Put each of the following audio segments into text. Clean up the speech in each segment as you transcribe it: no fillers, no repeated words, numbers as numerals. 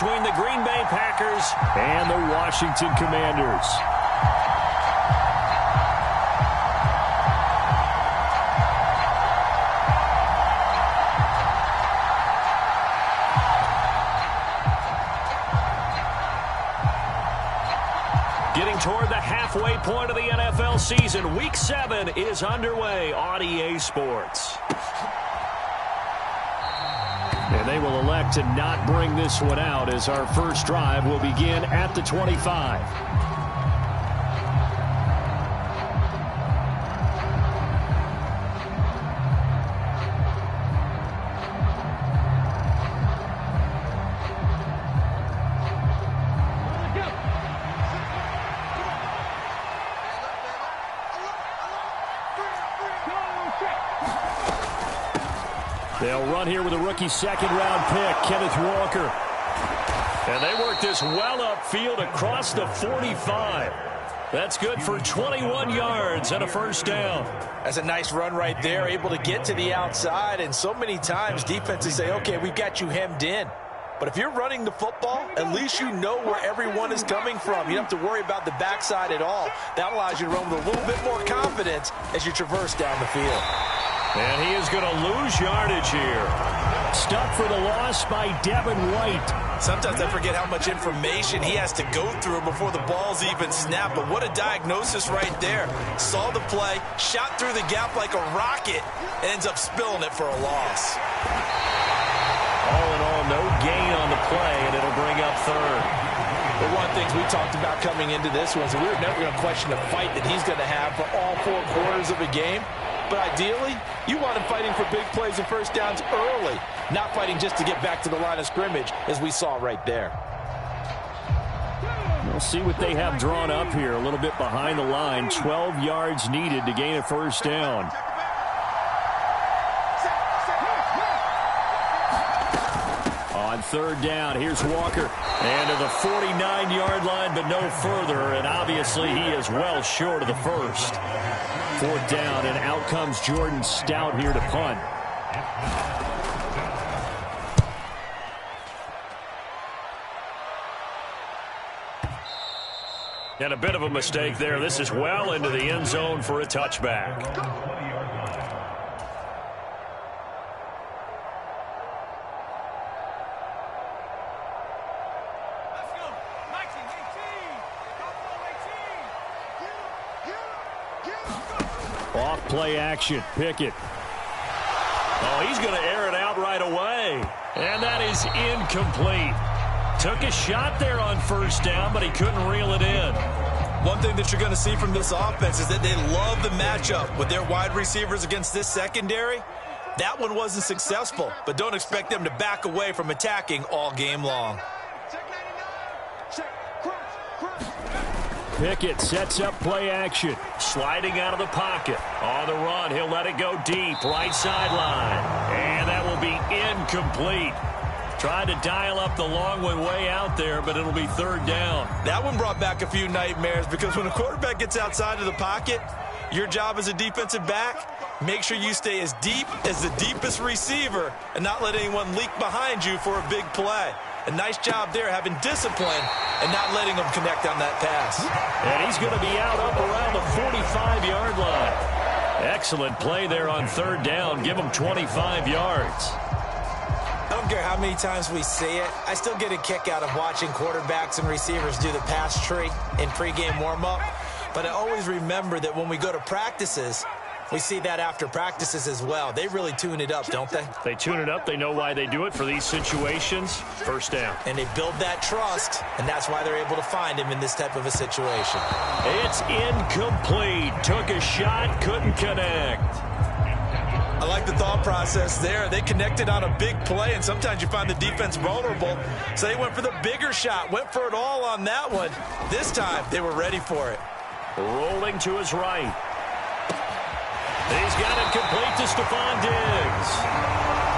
between the Green Bay Packers and the Washington Commanders. Getting toward the halfway point of the NFL season, Week 7 is underway on EA Sports. And they will elect to not bring this one out as our first drive will begin at the 25. They'll run here with a rookie second-round pick, Kenneth Walker. And they work this well upfield across the 45. That's good for 21 yards and a first down. That's a nice run right there, able to get to the outside. And so many times defenses say, okay, we've got you hemmed in. But if you're running the football, at least you know where everyone is coming from. You don't have to worry about the backside at all. That allows you to run with a little bit more confidence as you traverse down the field. And he is going to lose yardage here. Stuck for the loss by Devin White. Sometimes I forget how much information he has to go through before the ball's even snapped. But what a diagnosis right there. Saw the play, shot through the gap like a rocket, and ends up spilling it for a loss. All in all, no gain on the play, and it'll bring up third. But one of the things we talked about coming into this was we were never going to question the fight that he's going to have for all 4 quarters of a game. But ideally, you want him fighting for big plays and first downs early, not fighting just to get back to the line of scrimmage, as we saw right there. We'll see what they have drawn up here. A little bit behind the line. 12 yards needed to gain a first down. On third down, here's Walker. And to the 49-yard line, but no further. And obviously, he is well short of the first. Fourth down, and out comes Jordan Stout here to punt. And a bit of a mistake there. This is well into the end zone for a touchback. Off play action. Pickett. Oh, he's going to air it out right away. And that is incomplete. Took a shot there on first down, but he couldn't reel it in. One thing that you're going to see from this offense is that they love the matchup with their wide receivers against this secondary. That one wasn't successful, but don't expect them to back away from attacking all game long. Pickett sets up play action. Sliding out of the pocket. On the run, he'll let it go deep. Right sideline. And that will be incomplete. Tried to dial up the long one way out there, but it'll be third down. That one brought back a few nightmares because when a quarterback gets outside of the pocket, your job as a defensive back, make sure you stay as deep as the deepest receiver and not let anyone leak behind you for a big play. A nice job there having discipline and not letting them connect on that pass. And he's going to be out up around the 45-yard line. Excellent play there on third down. Give him 25 yards. I don't care how many times we see it. I still get a kick out of watching quarterbacks and receivers do the pass tree in pregame warm-up. But I always remember that when we go to practices, we see that after practices as well. They really tune it up, don't they? They tune it up. They know why they do it for these situations. First down. And they build that trust, and that's why they're able to find him in this type of a situation. It's incomplete. Took a shot, couldn't connect. I like the thought process there. They connected on a big play, and sometimes you find the defense vulnerable. So they went for the bigger shot, went for it all on that one. This time, they were ready for it. Rolling to his right. He's got it complete to Stephon Diggs.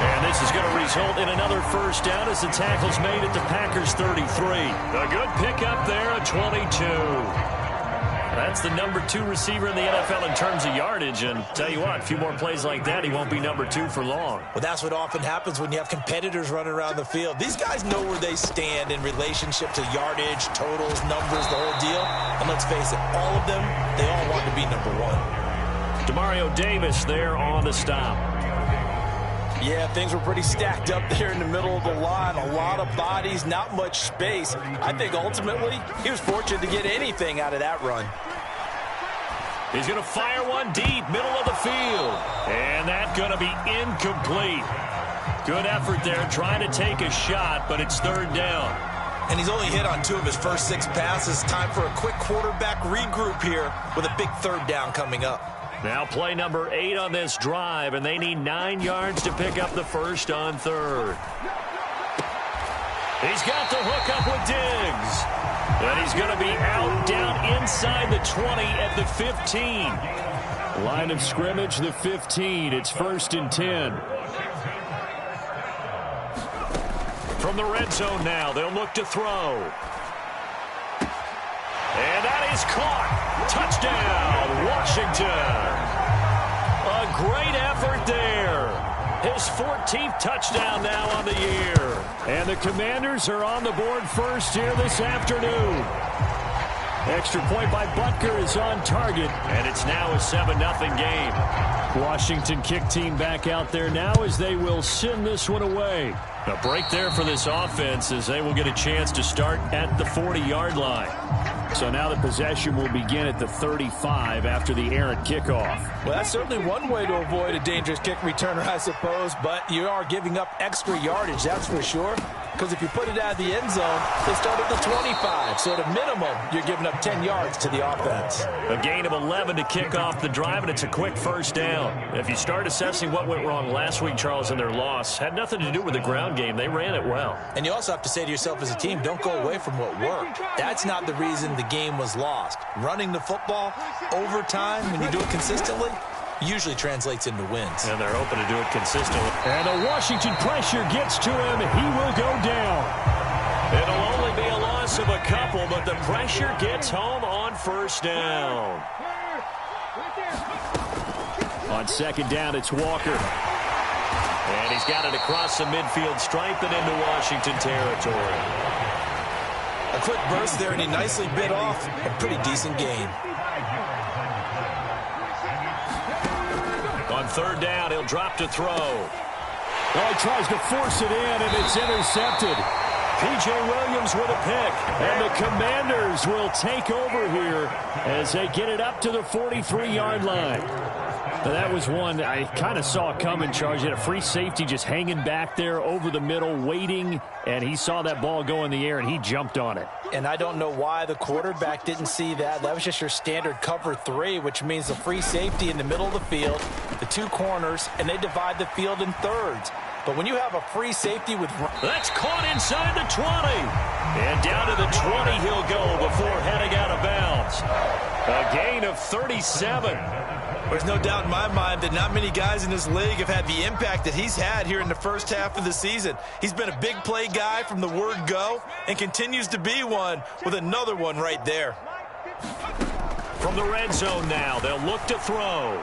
And this is going to result in another first down as the tackle's made at the Packers 33. A good pickup there at 22. That's the #2 receiver in the NFL in terms of yardage, and tell you what, a few more plays like that, he won't be #2 for long. Well, that's what often happens when you have competitors running around the field. These guys know where they stand in relationship to yardage, totals, numbers, the whole deal. And let's face it, all of them, they all want to be #1. Demario Davis there on the stop. Yeah, things were pretty stacked up there in the middle of the line. A lot of bodies, not much space. I think ultimately he was fortunate to get anything out of that run. He's going to fire one deep, middle of the field. And that's going to be incomplete. Good effort there, trying to take a shot, but it's 3rd down. And he's only hit on 2 of his first 6 passes. Time for a quick quarterback regroup here with a big 3rd down coming up. Now play number 8 on this drive, and they need 9 yards to pick up the first on 3rd. He's got the hook up with Diggs. And he's going to be out down inside the 20 at the 15. Line of scrimmage, the 15. It's 1st and 10. From the red zone now, they'll look to throw. And that is caught. Touchdown, Washington. A great effort there. His 14th touchdown now on the year. And the Commanders are on the board first here this afternoon. Extra point by Butker is on target, and it's now a 7-0 game. Washington kick team back out there now as they will send this one away. A break there for this offense as they will get a chance to start at the 40-yard line. So now the possession will begin at the 35 after the errant kickoff. Well, that's certainly one way to avoid a dangerous kick returner, I suppose, but you are giving up extra yardage, that's for sure. Because if you put it out of the end zone, they start at the 25. So at a minimum, you're giving up 10 yards to the offense. A gain of 11 to kick off the drive, and it's a quick 1st down. If you start assessing what went wrong last week, Charles, in their loss, had nothing to do with the ground game. They ran it well. And you also have to say to yourself as a team, don't go away from what worked. That's not the reason the game was lost. Running the football, overtime, when you do it consistently, usually translates into wins. And they're hoping to do it consistently. And the Washington pressure gets to him. He will go down. It'll only be a loss of a couple, but the pressure gets home on 1st down. On 2nd down, it's Walker. And he's got it across the midfield stripe and into Washington territory. A quick burst there, and he nicely bit off a pretty decent gain. On 3rd down, he'll drop to throw. Well, he tries to force it in, and it's intercepted. P.J. Williams with a pick, and the Commanders will take over here as they get it up to the 43-yard line. Now, that was one I kind of saw coming, Charles. He had a free safety just hanging back there over the middle, waiting, and he saw that ball go in the air, and he jumped on it. And I don't know why the quarterback didn't see that. That was just your standard cover 3, which means the free safety in the middle of the field, the 2 corners, and they divide the field in thirds. But when you have a free safety with... That's caught inside the 20. And down to the 20 he'll go before heading out of bounds. A gain of 37. There's no doubt in my mind that not many guys in this league have had the impact that he's had here in the first half of the season. He's been a big play guy from the word go and continues to be one with another one right there. From the red zone now, they'll look to throw.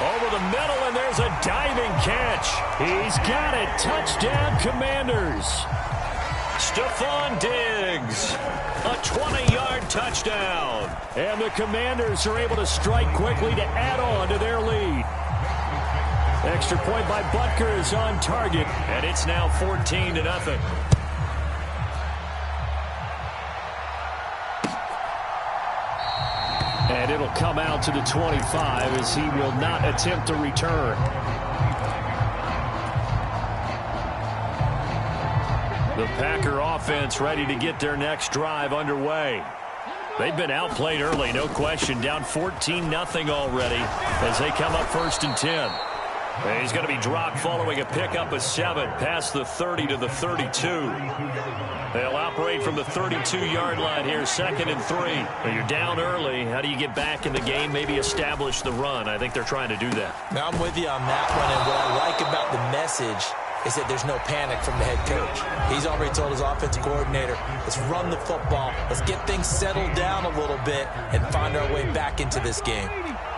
Over the middle, and there's a diving catch. He's got it. Touchdown, Commanders. Stephon Diggs, a 20-yard touchdown. And the Commanders are able to strike quickly to add on to their lead. Extra point by Butker is on target, and it's now 14-0. And it'll come out to the 25 as he will not attempt to return. The Packer offense ready to get their next drive underway. They've been outplayed early, no question. Down 14-0 already as they come up 1st and 10. And he's going to be dropped following a pickup of 7 past the 30 to the 32. They'll operate from the 32-yard line here, 2nd and 3. When you're down early, how do you get back in the game, maybe establish the run? I think they're trying to do that. Now I'm with you on that one, and what I like about the message is that there's no panic from the head coach. He's already told his offensive coordinator, let's run the football, let's get things settled down a little bit and find our way back into this game.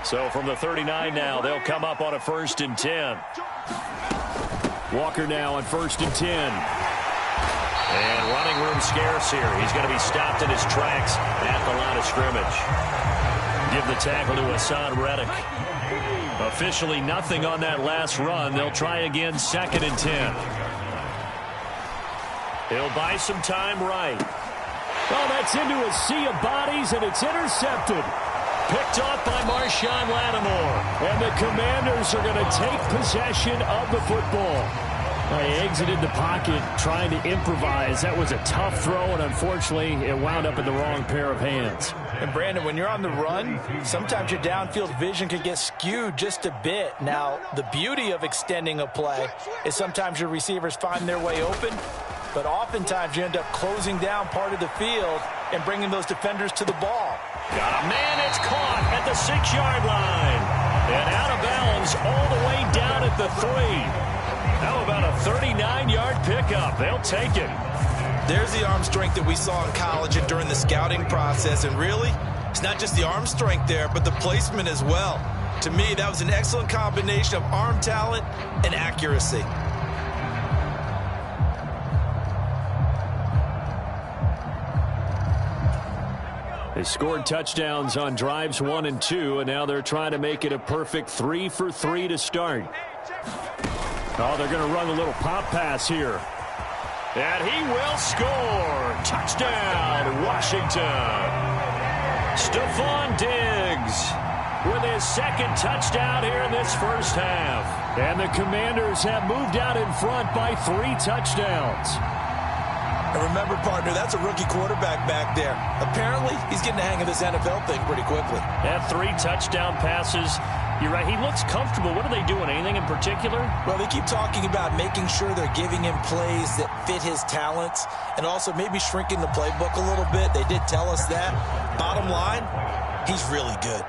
So from the 39 now, they'll come up on a 1st and 10. Walker now on 1st and 10. And running room scarce here. He's going to be stopped in his tracks at the line of scrimmage. Give the tackle to Hassan Reddick. Officially nothing on that last run. They'll try again 2nd and 10. He'll buy some time right. Oh, that's into a sea of bodies, and it's intercepted. Picked off by Marshawn Lattimore. And the Commanders are going to take possession of the football. They exited the pocket trying to improvise. That was a tough throw, and unfortunately, it wound up in the wrong pair of hands. And, Brandon, when you're on the run, sometimes your downfield vision can get skewed just a bit. Now, the beauty of extending a play is sometimes your receivers find their way open, but oftentimes you end up closing down part of the field and bringing those defenders to the ball. Got a man, it's caught at the 6-yard line. And out of bounds all the way down at the 3. How about a 39-yard pickup? They'll take it. There's the arm strength that we saw in college and during the scouting process. And really, it's not just the arm strength there, but the placement as well. To me, that was an excellent combination of arm talent and accuracy. They scored touchdowns on drives 1 and 2, and now they're trying to make it a perfect 3 for 3 to start. Oh, they're going to run a little pop pass here. And he will score. Touchdown, Washington. Stephon Diggs with his 2nd touchdown here in this first half. And the Commanders have moved out in front by 3 touchdowns. And remember, partner, that's a rookie quarterback back there. Apparently, he's getting the hang of this NFL thing pretty quickly. That 3 touchdown passes. You're right. He looks comfortable. What are they doing? Anything in particular? Well, they keep talking about making sure they're giving him plays that fit his talents and also maybe shrinking the playbook a little bit. They did tell us that. Bottom line, he's really good.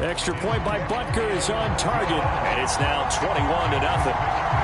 Extra point by Butker is on target. And it's now 21-0.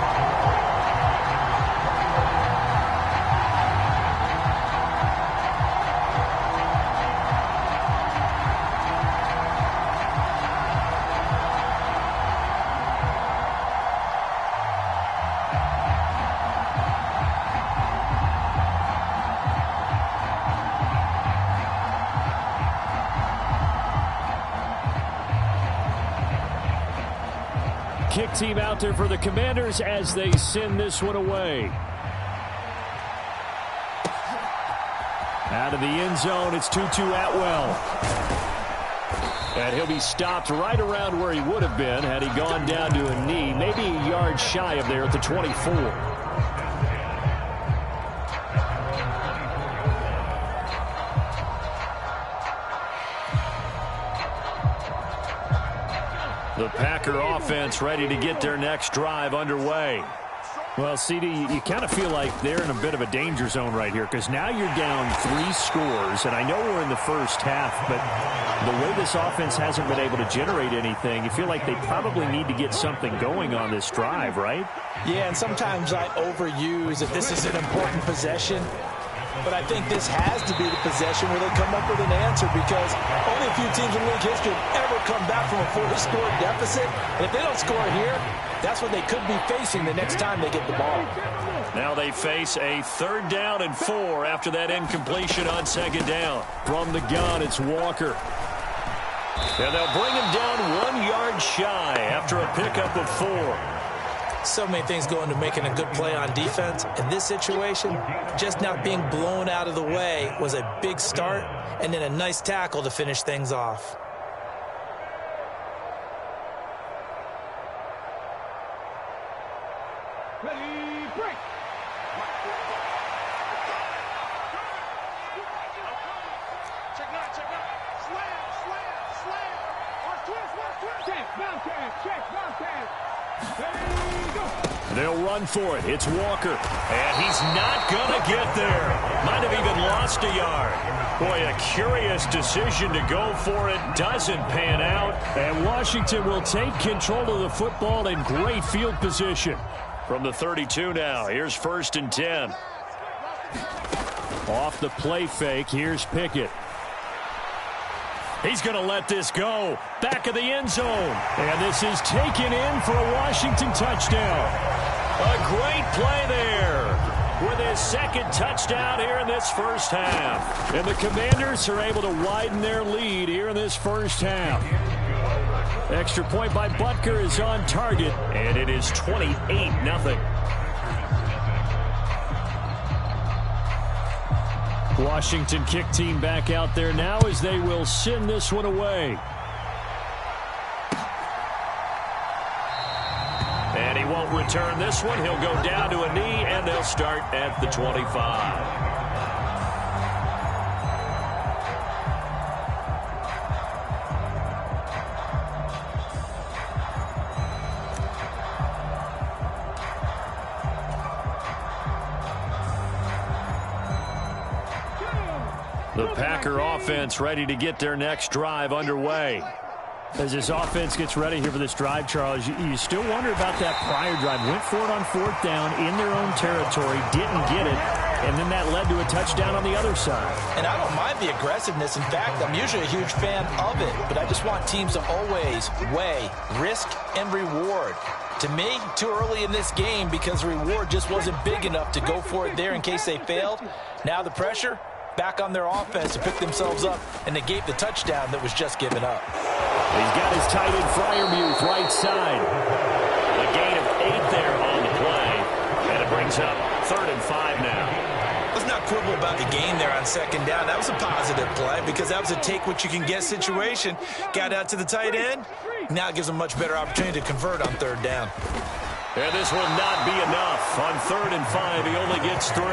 Kick team out there for the Commanders as they send this one away. Out of the end zone, it's Tutu Atwell. And he'll be stopped right around where he would have been had he gone down to a knee, maybe a yard shy of there at the 24. The Packer offense ready to get their next drive underway. Well, CD, you kind of feel like they're in a bit of a danger zone right here because now you're down 3 scores, and I know we're in the first half, but the way this offense hasn't been able to generate anything, you feel like they probably need to get something going on this drive, right? Yeah, and sometimes I overuse that this is an important possession. But I think this has to be the possession where they come up with an answer because only a few teams in league history have ever come back from a 4-score deficit. And if they don't score here, that's what they could be facing the next time they get the ball. Now they face a 3rd down and 4 after that incompletion on 2nd down. From the gun, it's Walker. And they'll bring him down 1 yard shy after a pickup of 4. So many things go into making a good play on defense. In this situation, just not being blown out of the way was a big start and then a nice tackle to finish things off. Ready, break. Check out. Slam. Watch twist. Check, bounce. They'll run for it. It's Walker. And he's not going to get there. Might have even lost a yard. Boy, a curious decision to go for it. Doesn't pan out. And Washington will take control of the football in great field position. From the 32 now, here's 1st and 10. Off the play fake, here's Pickett. He's going to let this go. Back of the end zone. And this is taken in for a Washington touchdown. A great play there with his 2nd touchdown here in this first half. And the Commanders are able to widen their lead here in this first half. Extra point by Butker is on target. And it is 28-0. Washington kick team back out there now as they will send this one away. And he won't return this one. He'll go down to a knee, and they'll start at the 25. The Packer offense ready to get their next drive underway. As this offense gets ready here for this drive, Charles, you still wonder about that prior drive. Went for it on 4th down in their own territory, didn't get it, and then that led to a touchdown on the other side. And I don't mind the aggressiveness. In fact, I'm usually a huge fan of it, but I just want teams to always weigh risk and reward. To me, too early in this game because the reward just wasn't big enough to go for it there in case they failed. Now the pressure back on their offense to pick themselves up, and negate the touchdown that was just given up. He's got his tight end Freiermuth right side. A gain of 8 there on the play, and it brings up 3rd and 5 now. Let's not quibble about the gain there on 2nd down. That was a positive play because that was a take-what-you-can-get situation. Got out to the tight end. Now it gives them a much better opportunity to convert on 3rd down. And this will not be enough. On 3rd and 5, he only gets 3.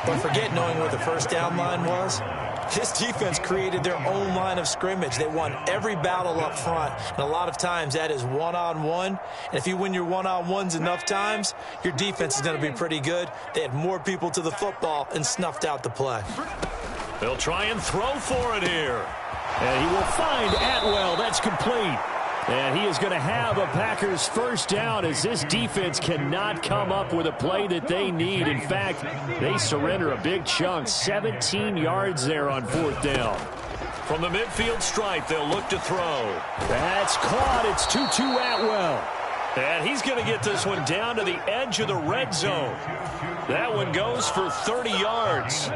But forget knowing where the 1st down line was. This defense created their own line of scrimmage. They won every battle up front, and a lot of times that is one-on-one. And if you win your one-on-ones enough times, your defense is going to be pretty good. They had more people to the football and snuffed out the play. They'll try and throw for it here. And he will find Atwell. That's complete. And he is going to have a Packers 1st down as this defense cannot come up with a play that they need. In fact, they surrender a big chunk, 17 yards there on 4th down. From the midfield stripe, they'll look to throw. That's caught. It's Tutu Atwell. And he's going to get this one down to the edge of the red zone. That one goes for 30 yards.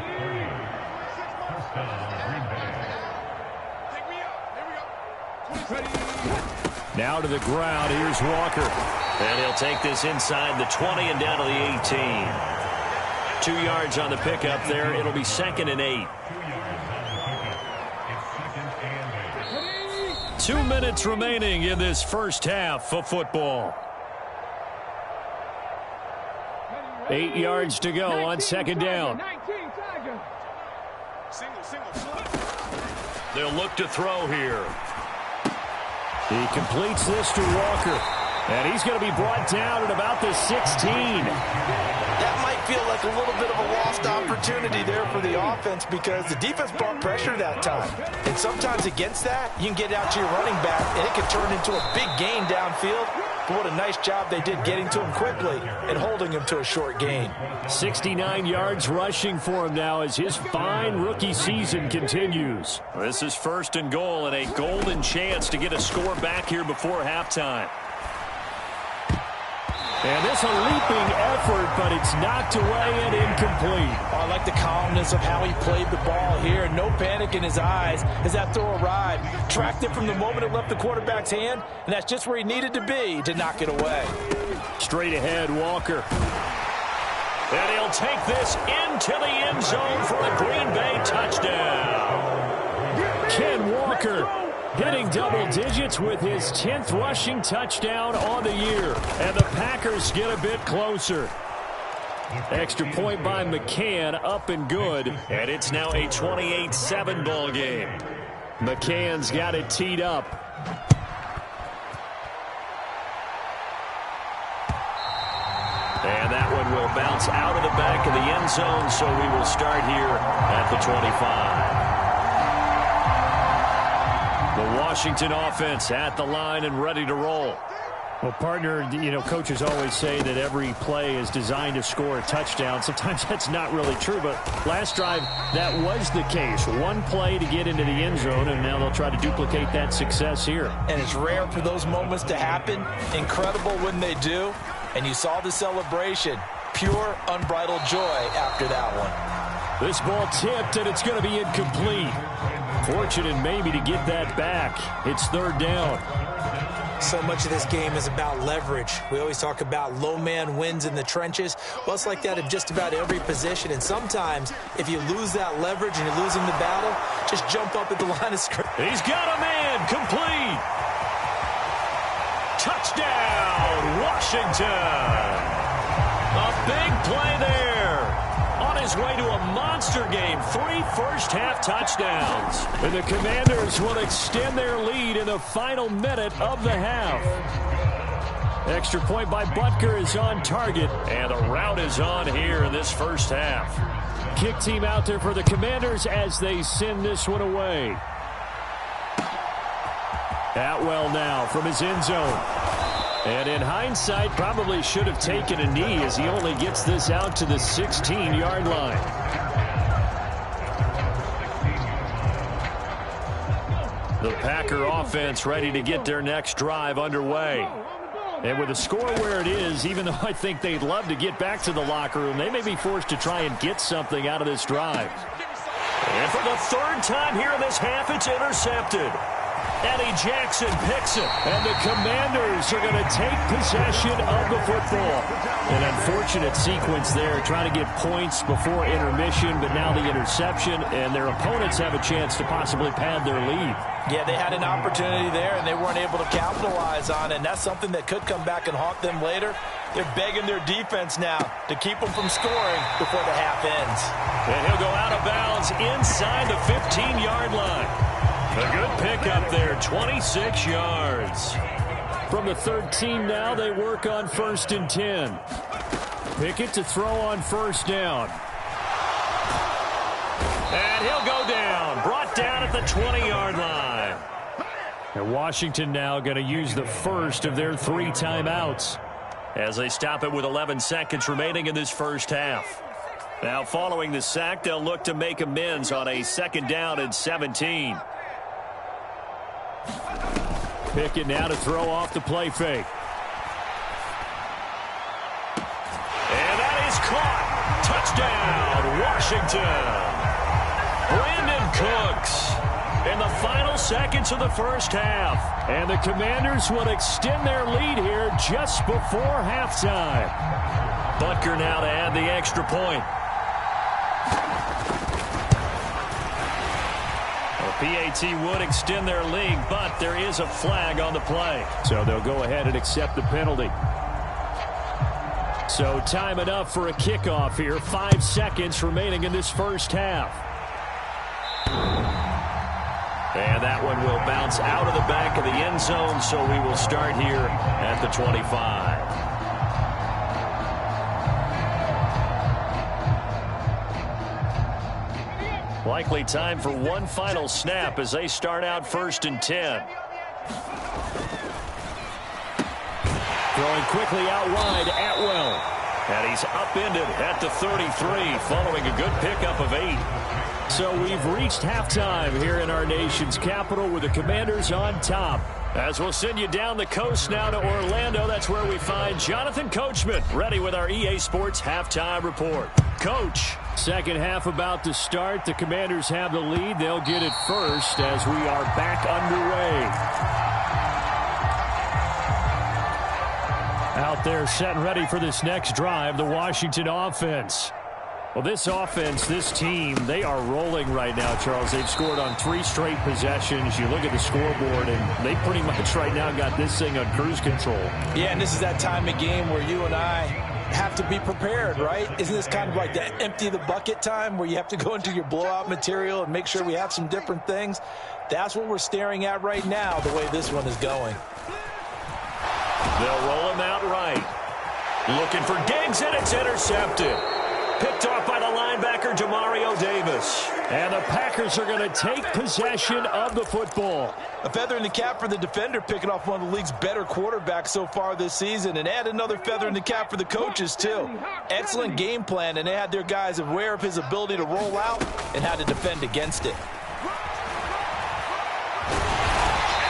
Now to the ground. Here's Walker. And he'll take this inside the 20 and down to the 18. 2 yards on the pickup there. It'll be 2nd and 8. 2 minutes remaining in this first half of football. 8 yards to go on 2nd down. They'll look to throw here. He completes this to Walker. And he's going to be brought down at about the 16. That might feel like a little bit of a lost opportunity there for the offense because the defense brought pressure that time. And sometimes against that, you can get out to your running back, and it can turn into a big gain downfield. But what a nice job they did getting to him quickly and holding him to a short gain. 69 yards rushing for him now as his fine rookie season continues. This is 1st and goal and a golden chance to get a score back here before halftime. And this a leaping effort, but it's knocked away and incomplete. Oh, I like the calmness of how he played the ball here. No panic in his eyes as that throw arrived. Tracked it from the moment it left the quarterback's hand, and that's just where he needed to be to knock it away. Straight ahead, Walker. And he'll take this into the end zone for a Green Bay touchdown. Ken Walker hitting double digits with his 10th rushing touchdown on the year. And the Packers get a bit closer. Extra point by McCann, up and good. And it's now a 28-7 ball game. McCann's got it teed up. And that one will bounce out of the back of the end zone, so we will start here at the 25. The Washington offense at the line and ready to roll. Well, partner, coaches always say that every play is designed to score a touchdown. Sometimes that's not really true, but last drive, that was the case. One play to get into the end zone, and now they'll try to duplicate that success here. And it's rare for those moments to happen. Incredible when they do. And you saw the celebration. Pure, unbridled joy after that one. This ball tipped, and it's going to be incomplete. Fortunate maybe to get that back. It's third down. So much of this game is about leverage. We always talk about low man wins in the trenches. Well, it's like that in just about every position. And sometimes, if you lose that leverage and you're losing the battle, just jump up at the line of scrimmage. He's got a man. Complete. Touchdown, Washington. A big play there. On his way to a monster game. 3 first-half touchdowns. And the Commanders will extend their lead in the final minute of the half. Extra point by Butker is on target. And the route is on here in this first half. Kick team out there for the Commanders as they send this one away. Atwell now from his end zone. And in hindsight, probably should have taken a knee as he only gets this out to the 16-yard line. The Packer offense ready to get their next drive underway. And with the score where it is, even though I think they'd love to get back to the locker room, they may be forced to try and get something out of this drive. And for the third time here in this half, it's intercepted. Eddie Jackson picks it. And the Commanders are going to take possession of the football. An unfortunate sequence there, trying to get points before intermission, but now the interception, and their opponents have a chance to possibly pad their lead. Yeah, they had an opportunity there, and they weren't able to capitalize on it, and that's something that could come back and haunt them later. They're begging their defense now to keep them from scoring before the half ends. And he'll go out of bounds inside the 15-yard line. A good pickup there, 26 yards. From the 13 now, they work on 1st and 10. Pickett to throw on first down. And he'll go down, brought down at the 20-yard line. And Washington now going to use the first of their 3 timeouts. As they stop it with 11 seconds remaining in this first half. Now following the sack, they'll look to make amends on a 2nd down and 17. Pickett now to throw off the play fake. And that is caught. Touchdown, Washington. Brandon Cooks in the final seconds of the first half. And the Commanders will extend their lead here just before halftime. Butker now to add the extra point. PAT would extend their lead, but there is a flag on the play. So they'll go ahead and accept the penalty. So time enough for a kickoff here. 5 seconds remaining in this first half. And that one will bounce out of the back of the end zone, so we will start here at the 25. Likely time for one final snap as they start out 1st and 10. Throwing quickly out wide, Atwell. And he's upended at the 33 following a good pickup of 8. So we've reached halftime here in our nation's capital with the Commanders on top. As we'll send you down the coast now to Orlando, that's where we find Jonathan Coachman ready with our EA Sports halftime report. Coach. Second half about to start. The Commanders have the lead. They'll get it first as we are back underway. Out there set and ready for this next drive, the Washington offense. Well, this offense, this team, they are rolling right now, Charles. They've scored on 3 straight possessions. You look at the scoreboard, and they pretty much right now got this thing on cruise control. Yeah, and this is that time of game where you and I have to be prepared, right? Isn't this kind of like that empty the bucket time where you have to go into your blowout material and make sure we have some different things? That's what we're staring at right now, the way this one is going. They'll roll him out right. Looking for Diggs, and it's intercepted. Picked off by the linebacker, Demario Davis. And the Packers are going to take possession of the football. A feather in the cap for the defender, picking off one of the league's better quarterbacks so far this season. And add another feather in the cap for the coaches, too. Excellent game plan, and they had their guys aware of his ability to roll out and how to defend against it.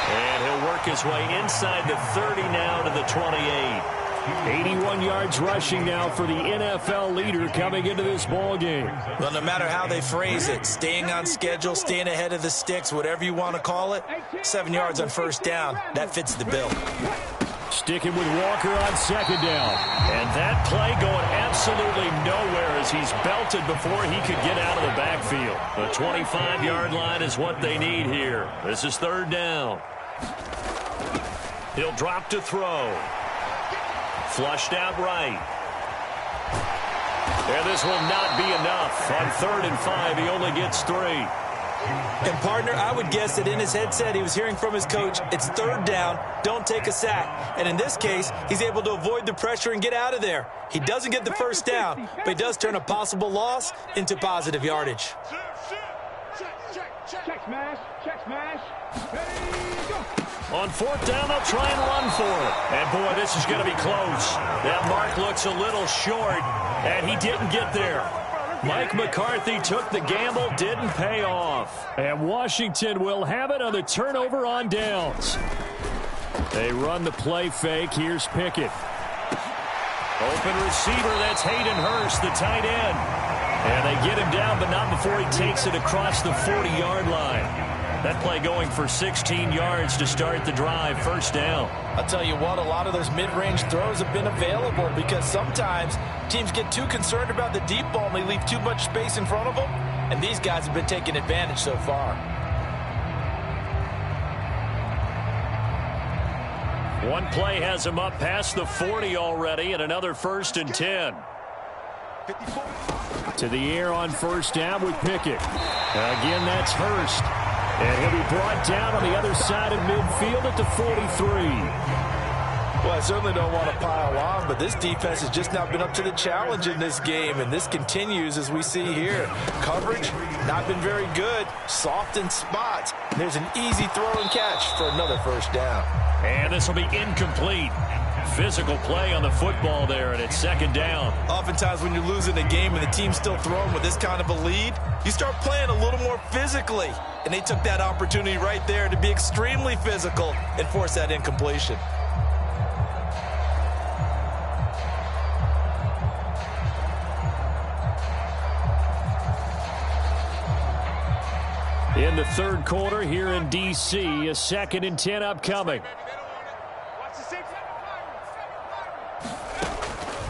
And he'll work his way inside the 30 now to the 28. 81 yards rushing now for the NFL leader coming into this ball game. Well, no matter how they phrase it, staying on schedule, staying ahead of the sticks, whatever you want to call it, 7 yards on first down, that fits the bill. Sticking with Walker on second down. And that play going absolutely nowhere as he's belted before he could get out of the backfield. The 25-yard line is what they need here. This is third down. He'll drop to throw. Flushed out right. And this will not be enough. On 3rd and 5, he only gets 3. And, partner, I would guess that in his headset he was hearing from his coach, it's third down, don't take a sack. And in this case, he's able to avoid the pressure and get out of there. He doesn't get the first down, but he does turn a possible loss into positive yardage. Check smash. Check smash. Ready, go. On 4th down, they'll try and run for it. And, boy, this is going to be close. That mark looks a little short, and he didn't get there. Mike McCarthy took the gamble, didn't pay off. And Washington will have it on the turnover on downs. They run the play fake. Here's Pickett. Open receiver, that's Hayden Hurst, the tight end. And they get him down, but not before he takes it across the 40-yard line. That play going for 16 yards to start the drive, first down. I'll tell you what, a lot of those mid-range throws have been available because sometimes teams get too concerned about the deep ball and they leave too much space in front of them, and these guys have been taking advantage so far. One play has him up past the 40 already, and another 1st and 10. To the air on first down with Pickett. Again, that's Hurst. And he'll be brought down on the other side of midfield at the 43. Well, I certainly don't want to pile on, but this defense has just not been up to the challenge in this game, and this continues as we see here. Coverage, not been very good, soft in spots. There's an easy throw and catch for another first down. And this will be incomplete. Physical play on the football there, and it's 2nd down. Oftentimes when you're losing a game and the team's still throwing with this kind of a lead, you start playing a little more physically. And they took that opportunity right there to be extremely physical and force that incompletion. In the 3rd quarter here in D.C., a 2nd and 10 upcoming.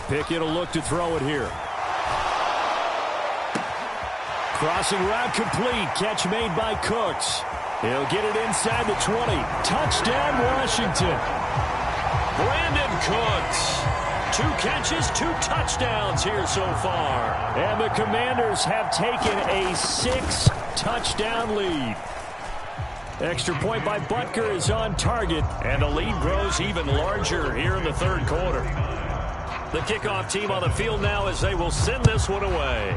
Pickett will look to throw it here. Crossing route complete. Catch made by Cooks. He'll get it inside the 20. Touchdown, Washington. Brandon Cooks. 2 catches, 2 touchdowns here so far. And the Commanders have taken a 6-touchdown lead. Extra point by Butker is on target. And the lead grows even larger here in the 3rd quarter. The kickoff team on the field now as they will send this one away.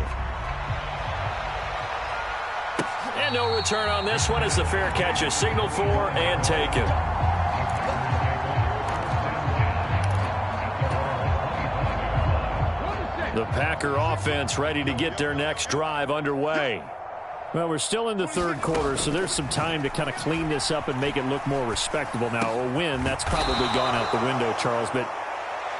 And no return on this one as the fair catch is signaled for and taken. The Packer offense ready to get their next drive underway. Well, we're still in the 3rd quarter, so there's some time to kind of clean this up and make it look more respectable now. Or win, that's probably gone out the window, Charles. But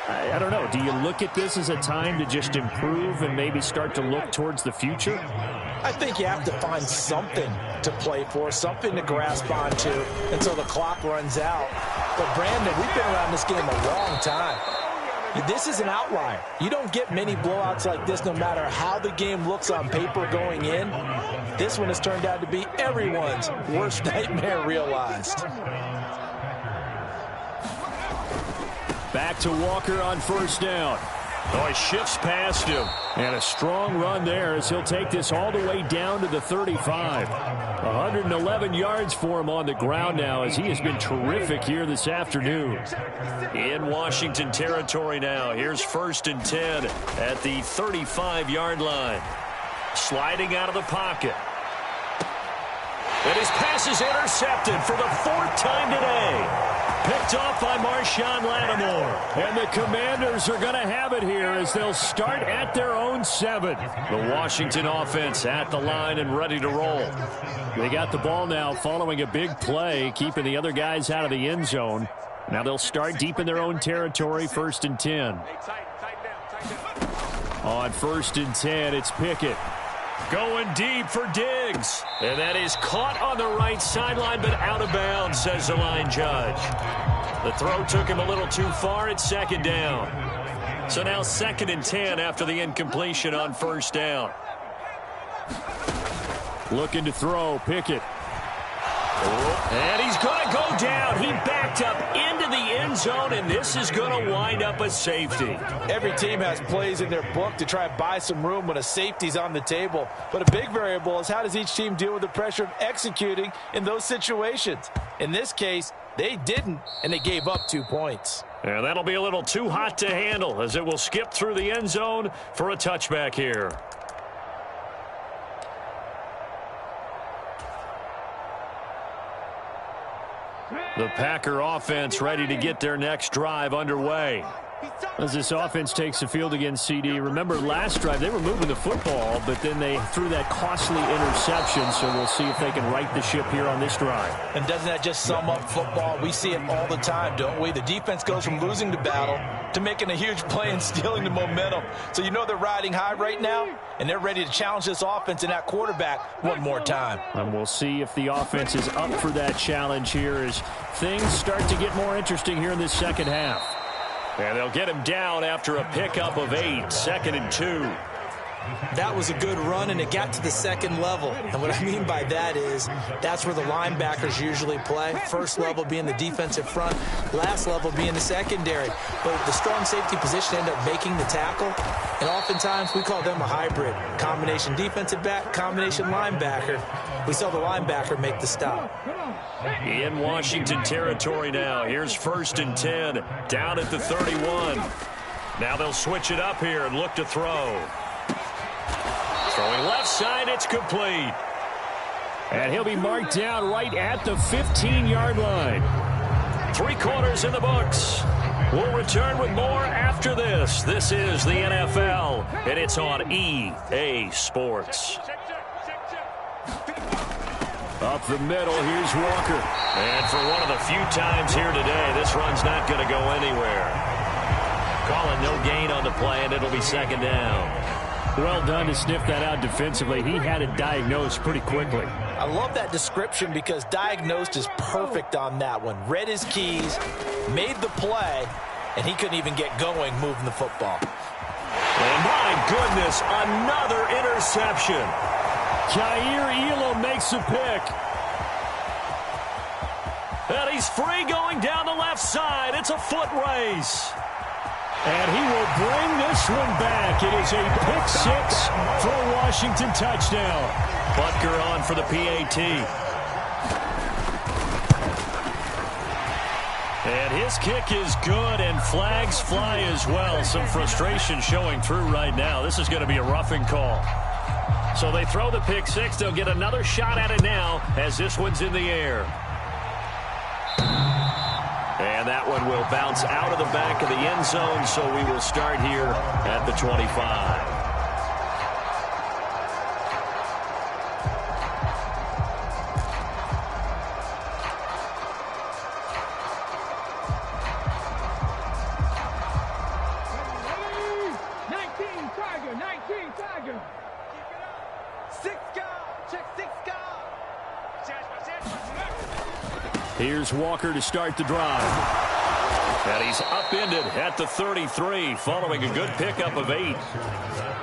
I don't know. Do you look at this as a time to just improve and maybe start to look towards the future? I think you have to find something to play for, something to grasp onto until the clock runs out. But, Brandon, we've been around this game a long time. This is an outlier. You don't get many blowouts like this no matter how the game looks on paper going in. This one has turned out to be everyone's worst nightmare realized. Back to Walker on first down. Oh, he shifts past him. And a strong run there as he'll take this all the way down to the 35. 211 yards for him on the ground now, as he has been terrific here this afternoon. In Washington territory now. Here's 1st and 10 at the 35-yard line. Sliding out of the pocket. And his pass is intercepted for the 4th time today. Picked off by Marshawn Lattimore. And the Commanders are going to have it here as they'll start at their own 7. The Washington offense at the line and ready to roll. They got the ball now following a big play, keeping the other guys out of the end zone. Now they'll start deep in their own territory, 1st and 10. On 1st and 10, it's Pickett. Going deep for Diggs. And that is caught on the right sideline, but out of bounds, says the line judge. The throw took him a little too far. It's 2nd down. So now 2nd and 10 after the incompletion on 1st down. Looking to throw, Pickett. And he's going to go down. He backed up into the end zone, and this is going to wind up a safety. Every team has plays in their book to try and buy some room when a safety's on the table. But a big variable is how does each team deal with the pressure of executing in those situations. In this case, they didn't, and they gave up 2 points. And that'll be a little too hot to handle as it will skip through the end zone for a touchback here. The Packer offense ready to get their next drive underway. As this offense takes the field against CD, remember last drive they were moving the football, but then they threw that costly interception, so we'll see if they can right the ship here on this drive. And doesn't that just sum up football? We see it all the time, don't we? The defense goes from losing the battle to making a huge play and stealing the momentum. So you know they're riding high right now, and they're ready to challenge this offense and that quarterback one more time. And we'll see if the offense is up for that challenge here as things start to get more interesting here in this second half. And they'll get him down after a pickup of 8, 2nd and 2. That was a good run, and it got to the 2nd level. And what I mean by that is that's where the linebackers usually play. First level being the defensive front, last level being the secondary. But the strong safety position ended up making the tackle. And oftentimes we call them a hybrid. Combination defensive back, combination linebacker. We saw the linebacker make the stop. In Washington territory now. Here's 1st and 10 down at the 31. Now they'll switch it up here and look to throw. Throwing left side, it's complete. And he'll be marked down right at the 15-yard line. 3 quarters in the books. We'll return with more after this. This is the NFL, and it's on EA Sports. Up the middle, here's Walker. And for one of the few times here today, this run's not going to go anywhere. Calling no gain on the play, and it'll be 2nd down. Well done to sniff that out defensively. He had it diagnosed pretty quickly. I love that description because diagnosed is perfect on that one. Read his keys, made the play, and he couldn't even get going moving the football. And my goodness, another interception. Jair Elam makes a pick. And he's free going down the left side. It's a foot race. And he will bring this one back. It is a pick 6 for a Washington touchdown. Butker on for the PAT. And his kick is good, and flags fly as well. Some frustration showing through right now. This is going to be a roughing call. So they throw the pick 6. They'll get another shot at it now as this one's in the air. And that one will bounce out of the back of the end zone, so we will start here at the 25. Here's Walker to start the drive. And he's upended at the 33 following a good pickup of 8.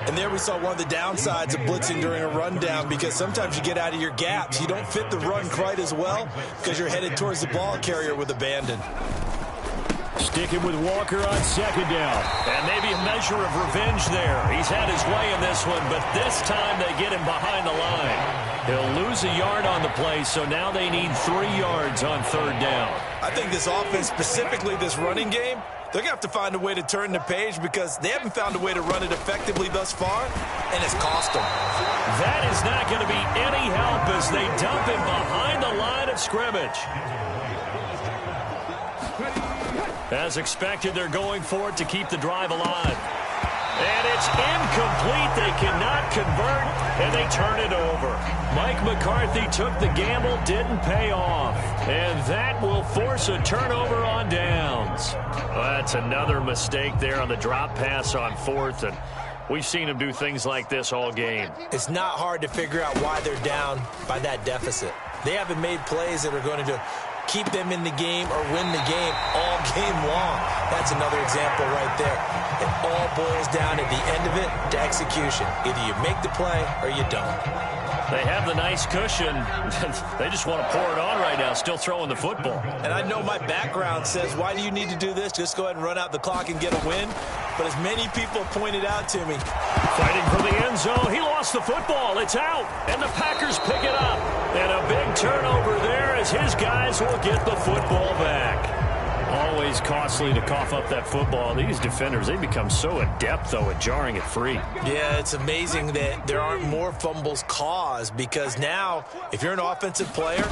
And there we saw one of the downsides of blitzing during a rundown because sometimes you get out of your gaps. You don't fit the run quite as well because you're headed towards the ball carrier with abandon. Sticking with Walker on 2nd down. And maybe a measure of revenge there. He's had his way in this one, but this time they get him behind the line. He'll lose a yard on the play, so now they need 3 yards on 3rd down. I think this offense, specifically this running game, they're going to have to find a way to turn the page because they haven't found a way to run it effectively thus far, and it's cost them. That is not going to be any help as they dump him behind the line of scrimmage. As expected, they're going for it to keep the drive alive. And it's incomplete. They cannot convert, and they turn it over. Mike McCarthy took the gamble, didn't pay off. And that will force a turnover on downs. Well, that's another mistake there on the drop pass on 4th, and we've seen him do things like this all game. It's not hard to figure out why they're down by that deficit. They haven't made plays that are going to keep them in the game or win the game all game long. That's another example right there. It all boils down at the end of it to execution. Either you make the play or you don't. They have the nice cushion. They just want to pour it on right now, still throwing the football. And I know my background says, why do you need to do this? Just go ahead and run out the clock and get a win. But as many people pointed out to me, fighting for the end zone. He lost the football. It's out. And the Packers pick it up. And a big turnover there as his guys will get the football back. Always costly to cough up that football. These defenders, they become so adept, though, at jarring it free. Yeah, it's amazing that there aren't more fumbles caused because now, if you're an offensive player,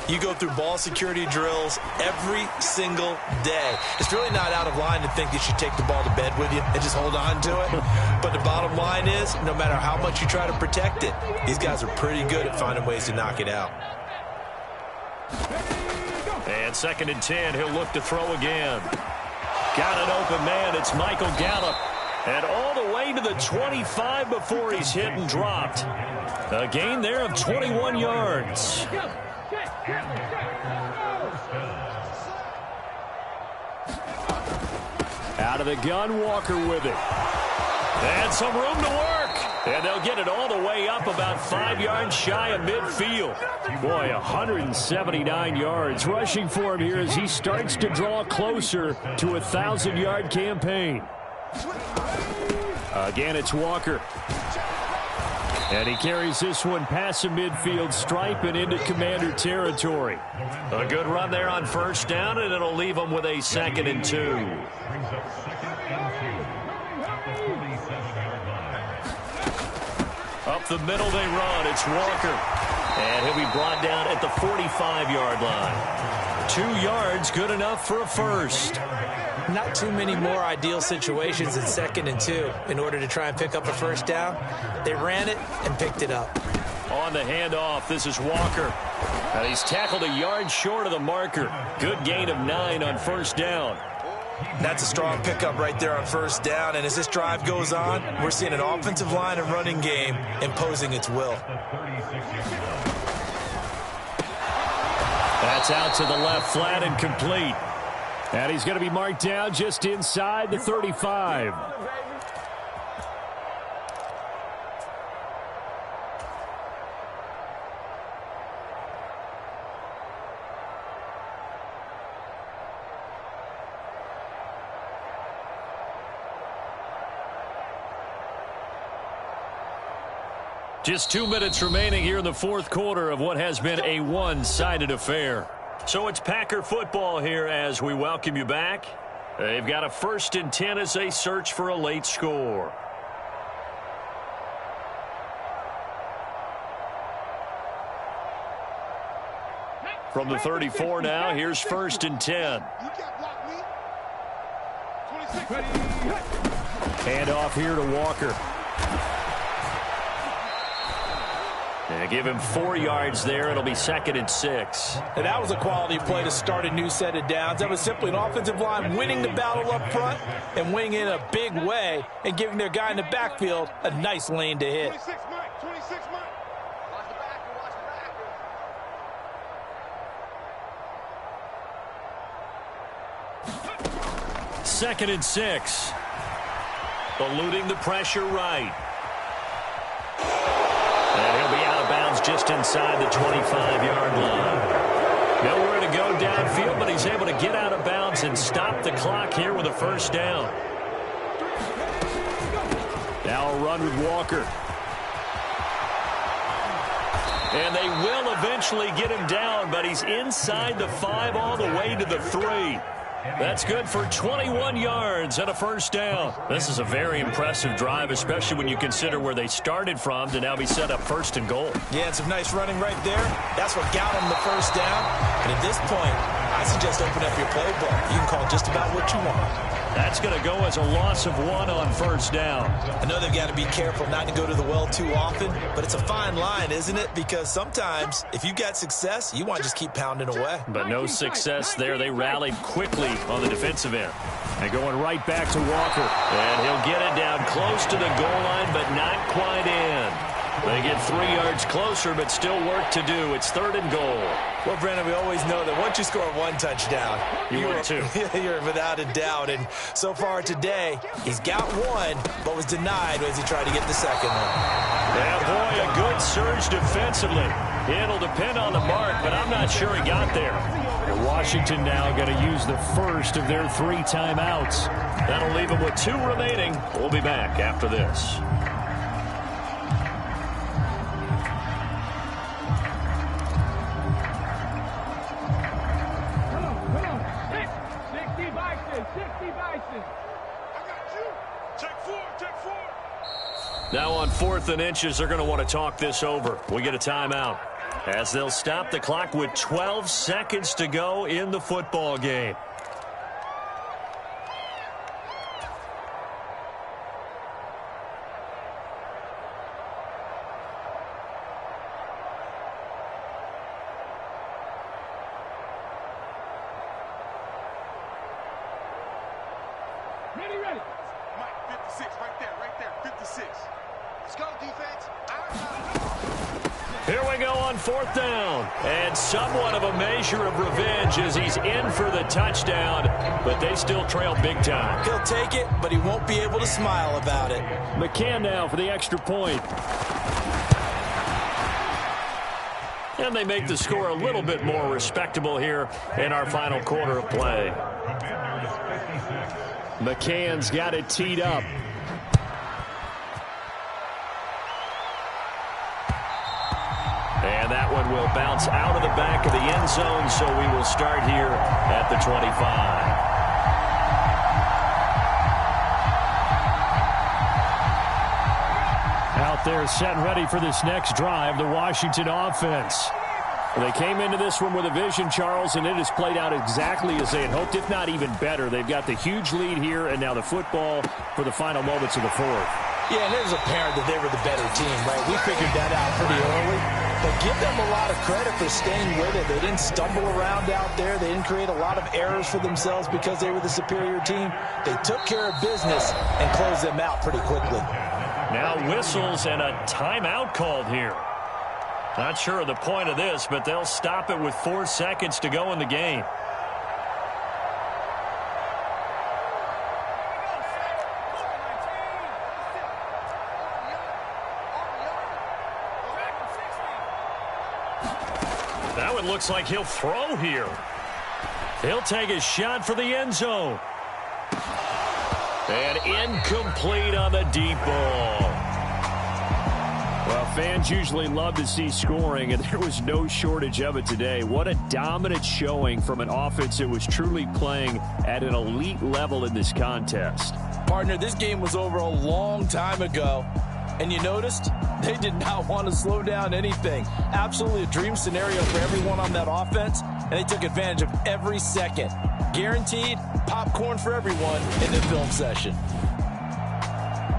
you go through ball security drills every single day. It's really not out of line to think you should take the ball to bed with you and just hold on to it. But the bottom line is, no matter how much you try to protect it, these guys are pretty good at finding ways to knock it out. And 2nd and 10, he'll look to throw again. Got an open man. It's Michael Gallup. And all the way to the 25 before he's hit and dropped. A gain there of 21 yards. Out of the gun, Walker with it. And some room to work. And they'll get it all the way up about 5 yards shy of midfield. Boy, 179 yards rushing for him here as he starts to draw closer to a 1,000-yard campaign. Again, it's Walker. And he carries this one past the midfield stripe and into Commander territory. A good run there on 1st down, and it'll leave them with a 2nd and 2. Up the middle they run. It's Walker. And he'll be brought down at the 45-yard line. 2 yards, good enough for a first. Not too many more ideal situations in 2nd and 2 in order to try and pick up a 1st down. They ran it and picked it up. On the handoff, this is Walker. And he's tackled a yard short of the marker. Good gain of 9 on 1st down. That's a strong pickup right there on 1st down. And as this drive goes on, we're seeing an offensive line and running game imposing its will. That's out to the left, flat and complete. And he's going to be marked down just inside the 35. Just 2 minutes remaining here in the 4th quarter of what has been a one-sided affair. So it's Packer football here as we welcome you back. They've got a 1st and 10 as they search for a late score. From the 34 now, here's 1st and 10. Hand off here to Walker. And give him 4 yards there. It'll be 2nd and 6. And that was a quality play to start a new set of downs. That was simply an offensive line winning the battle up front and winning in a big way and giving their guy in the backfield a nice lane to hit. 26 Mike, 26 Mike. Watch the back, 2nd and 6. Eluding the pressure right. And he'll be out of bounds just inside the 25-yard line. Nowhere to go downfield, but he's able to get out of bounds and stop the clock here with a 1st down. Now a run with Walker. And they will eventually get him down, but he's inside the 5 all the way to the 3. That's good for 21 yards and a first down. This is a very impressive drive, especially when you consider where they started from to now be set up 1st and goal. Yeah, and some nice running right there. That's what got them the first down. And at this point, I suggest open up your playbook. You can call just about what you want. That's going to go as a loss of 1 on 1st down. I know they've got to be careful not to go to the well too often, but it's a fine line, isn't it? Because sometimes if you got success, you want to just keep pounding away. But no success there. They rallied quickly on the defensive end. And going right back to Walker. And he'll get it down close to the goal line, but not quite in. They get 3 yards closer, but still work to do. It's 3rd and goal. Well, Brandon, we always know that once you score 1 touchdown, you're 2. You're without a doubt. And so far today, he's got 1, but was denied as he tried to get the 2nd one. Yeah, boy, a good surge defensively. It'll depend on the mark, but I'm not sure he got there. And Washington now going to use the first of their 3 timeouts. That'll leave them with 2 remaining. We'll be back after this. Now on 4th and inches, they're going to want to talk this over. We get a timeout as they'll stop the clock with 12 seconds to go in the football game. Ready. Mike, 56, right there, 56. Let's go, defense. Here we go on 4th down. And somewhat of a measure of revenge as he's in for the touchdown, but they still trail big time. He'll take it, but he won't be able to smile about it. McCann now for the extra point. And they make the score a little bit more respectable here in our final quarter of play. McCann's got it teed up. And that one will bounce out of the back of the end zone, so we will start here at the 25. Out there set and ready for this next drive, the Washington offense. They came into this one with a vision, Charles, and it has played out exactly as they had hoped, if not even better. They've got the huge lead here, and now the football for the final moments of the 4th. Yeah, and it was apparent that they were the better team, right? We figured that out pretty early. But give them a lot of credit for staying with it. They didn't stumble around out there. They didn't create a lot of errors for themselves because they were the superior team. They took care of business and closed them out pretty quickly. Now whistles and a timeout called here. Not sure of the point of this, but they'll stop it with 4 seconds to go in the game. That one looks like he'll throw here. He'll take a shot for the end zone. And incomplete on the deep ball. Well, fans usually love to see scoring, and there was no shortage of it today. What a dominant showing from an offense that was truly playing at an elite level in this contest. Partner, this game was over a long time ago, and you noticed they did not want to slow down anything. Absolutely a dream scenario for everyone on that offense, and they took advantage of every second. Guaranteed popcorn for everyone in the film session.